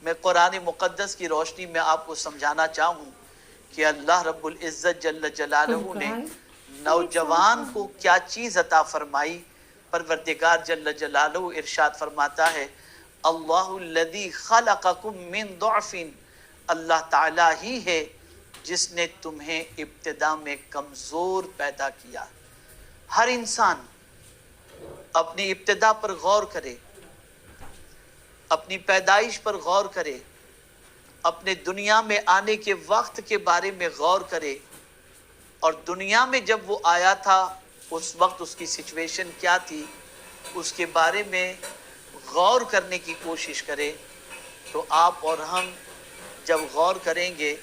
میں قرآن مقدس کی روشنی میں آپ کو سمجھانا چاہوں کہ اللہ رب العزت جل جلالہ نے نوجوان کو کیا چیز عطا فرمائی۔ پروردگار جل جلالہ ارشاد فرماتا ہے اللہ الذی خلقکم من ضعف، اللہ تعالیٰ ہی ہے جس نے تمہیں ابتدا میں کمزور پیدا کیا۔ ہر انسان اپنی ابتدا پر غور کرے، اپنی پیدائش پر غور کرے، اپنے دنیا میں آنے کے وقت کے بارے میں غور کرے، اور دنیا میں جب وہ آیا تھا اس وقت اس کی سچویشن کیا تھی اس کے بارے میں غور کرنے کی کوشش کرے۔ تو آپ اور ہم جب غور کریں گے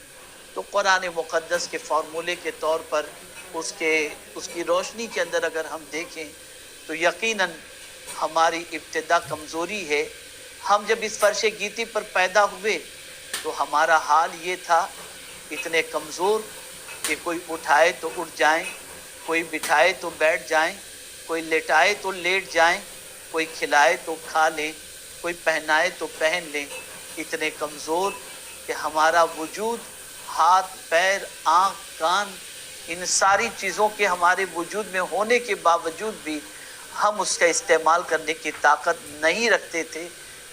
تو قرآن مقدس کے فارمولے کے طور پر اس کی روشنی کے اندر اگر ہم دیکھیں تو یقیناً ہماری ابتدا کمزوری ہے۔ ہم جب اس فرش گیتی پر پیدا ہوئے تو ہمارا حال یہ تھا، اتنے کمزور کہ کوئی اٹھائے تو اٹھ جائیں، کوئی بٹھائے تو بیٹھ جائیں، کوئی لٹائے تو لیٹ جائیں، کوئی کھلائے تو کھا لیں، کوئی پہنائے تو پہن لیں۔ اتنے کمزور کہ ہمارا وجود، ہاتھ پیر آنکھ کان، ان ساری چیزوں کے ہمارے وجود میں ہونے کے باوجود بھی ہم اس کا استعمال کرنے کی طاقت نہیں رکھتے تھے۔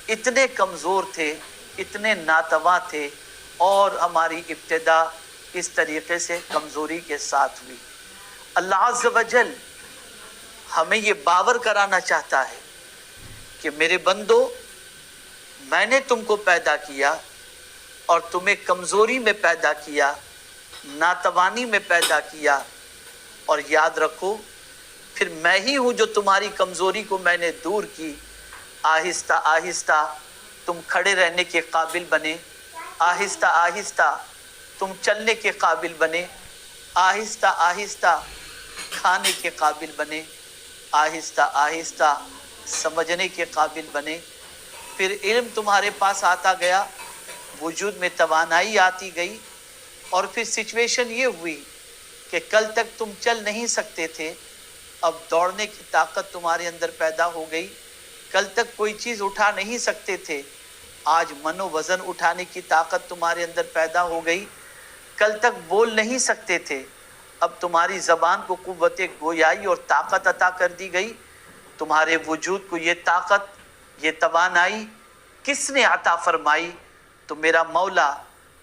اتنے کمزور تھے، اتنے ناتواں تھے، اور ہماری ابتدا اس طریقے سے کمزوری کے ساتھ ہوئی۔ اللہ عز و جل ہمیں یہ باور کرانا چاہتا ہے کہ میرے بندو، میں نے تم کو پیدا کیا اور تمہیں کمزوری میں پیدا کیا، ناتوانی میں پیدا کیا، اور یاد رکھو پھر میں ہی ہوں جو تمہاری کمزوری کو میں نے دور کی۔ آہستہ آہستہ تم کھڑے رہنے کے قابل بنے، آہستہ آہستہ تم چلنے کے قابل بنے، آہستہ آہستہ کھانے کے قابل بنے، آہستہ آہستہ سمجھنے کے قابل بنے۔ پھر علم تمہارے پاس آتا گیا، وجود میں توانائی آتی گئی، اور پھر سچویشن یہ ہوئی کہ کل تک تم چل نہیں سکتے تھے، اب دوڑنے کی طاقت تمہارے اندر پیدا ہو گئی۔ کل تک کوئی چیز اٹھا نہیں سکتے تھے، آج من و وزن اٹھانے کی طاقت تمہارے اندر پیدا ہو گئی۔ کل تک بول نہیں سکتے تھے، اب تمہاری زبان کو قوت گویائی اور طاقت عطا کر دی گئی۔ تمہارے وجود کو یہ طاقت، یہ توانائی کس نے عطا فرمائی؟ تو میرا مولا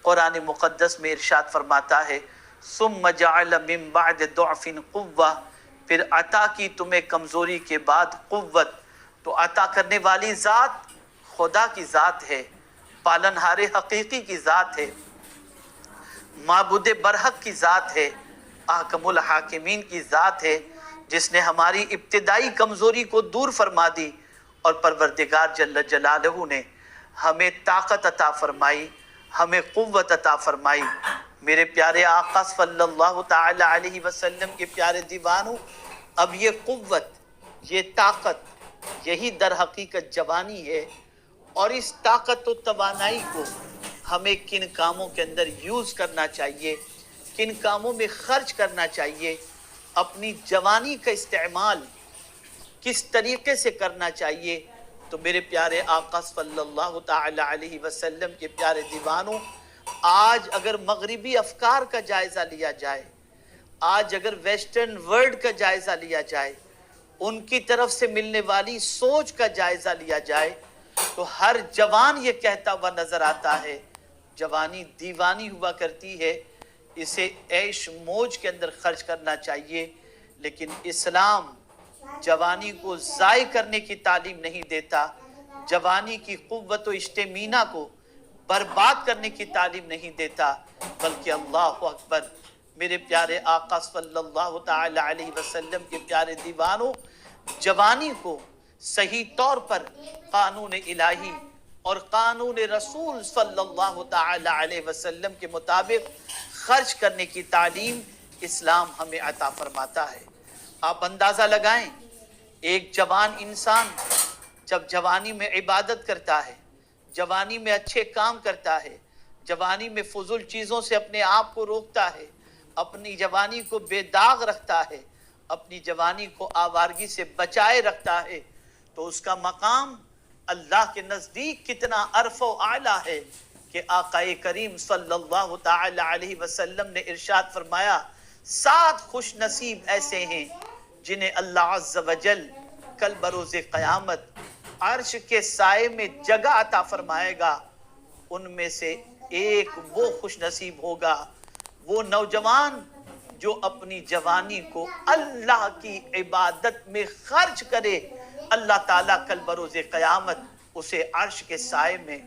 قرآن مقدس میں ارشاد فرماتا ہے ثم جعل من بعد ضعف قوة، پھر عطا کی تمہیں کمزوری کے بعد قوت۔ تو عطا کرنے والی ذات خدا کی ذات ہے، پالنہار حقیقی کی ذات ہے، معبود برحق کی ذات ہے، احکم الحاکمین کی ذات ہے، جس نے ہماری ابتدائی کمزوری کو دور فرما دی، اور پروردگار جل جلالہ نے ہمیں طاقت عطا فرمائی، ہمیں قوت عطا فرمائی۔ میرے پیارے آقا صلی اللہ تعالی علیہ وسلم کے پیارے دیوانوں، اب یہ قوت، یہ طاقت، یہی در حقیقت جوانی ہے، اور اس طاقت و توانائی کو ہمیں کن کاموں کے اندر یوز کرنا چاہیے، کن کاموں میں خرچ کرنا چاہیے، اپنی جوانی کا استعمال کس طریقے سے کرنا چاہیے۔ تو میرے پیارے آقا صلی اللہ تعالی علیہ وسلم کے پیارے دیوانوں، آج اگر مغربی افکار کا جائزہ لیا جائے، آج اگر ویسٹرن ورلڈ کا جائزہ لیا جائے، ان کی طرف سے ملنے والی سوچ کا جائزہ لیا جائے، تو ہر جوان یہ کہتا ہوا نظر آتا ہے جوانی دیوانی ہوا کرتی ہے، اسے عیش موج کے اندر خرچ کرنا چاہیے۔ لیکن اسلام جوانی کو ضائع کرنے کی تعلیم نہیں دیتا، جوانی کی قوت و اشتمینا کو برباد کرنے کی تعلیم نہیں دیتا، بلکہ اللہ اکبر، میرے پیارے آقا صلی اللہ تعالی علیہ وسلم کے پیارے دیوانوں، جوانی کو صحیح طور پر قانون الہی اور قانون رسول صلی اللہ تعالی علیہ وسلم کے مطابق خرچ کرنے کی تعلیم اسلام ہمیں عطا فرماتا ہے۔ آپ اندازہ لگائیں، ایک جوان انسان جب جوانی میں عبادت کرتا ہے، جوانی میں اچھے کام کرتا ہے، جوانی میں فضول چیزوں سے اپنے آپ کو روکتا ہے، اپنی جوانی کو بے داغ رکھتا ہے، اپنی جوانی کو آوارگی سے بچائے رکھتا ہے، تو اس کا مقام اللہ کے نزدیک کتنا عرف و اعلیٰ ہے کہ آقا کریم صلی اللہ تعالی علیہ وسلم نے ارشاد فرمایا 7 خوش نصیب ایسے ہیں جنہیں اللہ عز و جل کل بروز قیامت عرش کے سائے میں جگہ عطا فرمائے گا. ان میں سے ایک وہ خوش نصیب ہوگا، وہ نوجوان جو اپنی جوانی کو اللہ کی عبادت میں خرچ کرے. اللہ تعالیٰ کل بروز قیامت اسے عرش کے سائے میں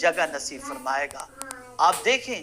جگہ نصیب فرمائے گا. آپ دیکھیں